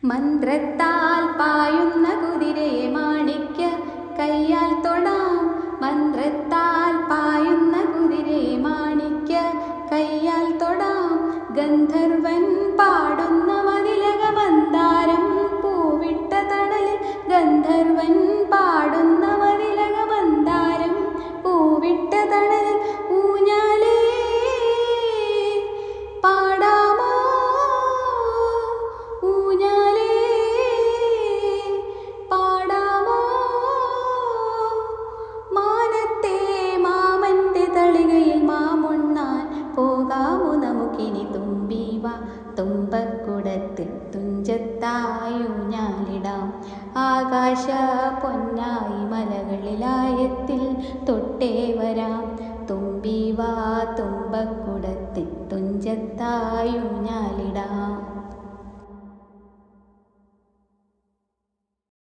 മന്ത്രത്താൽ പായുന്ന കുതിരയെ മാണിക്യ കയ്യാൽ തൊടാം. മന്ത്രത്താൽ പായുന്ന കുതിരയെ മാണിക്യ കയ്യാൽ തൊടാം. ഗന്ധർവൻ പാടുന്ന മതിലക മന്ദാരം പൂവിട്ട തണലിൽ. ഗന്ധർവൻ പാടുന്ന മതിലക മന്ദാരം പൂവിട്ട തണലിൽ. ഊഞ്ഞാലേ പാടാമോ, ഊഞ്ഞാലേ പാടാമോ. മാനത്തെ മാമന്റെ തളികയിൽ മാമുണ്ണാൻ പോകാമോ നമുക്കിനി. തുമ്പീവാ തുമ്പക്കുടത്തിൽ തുഞ്ചത്തായൂഞ്ഞാലിടാം. ആകാശ പൊന്നായി മലകളിലായത്തിൽ തൊട്ടേ വരാം. തുമ്പീവാ തുമ്പക്കുടത്തിൽ തുഞ്ചത്തായൂഞ്ഞാലിടാം.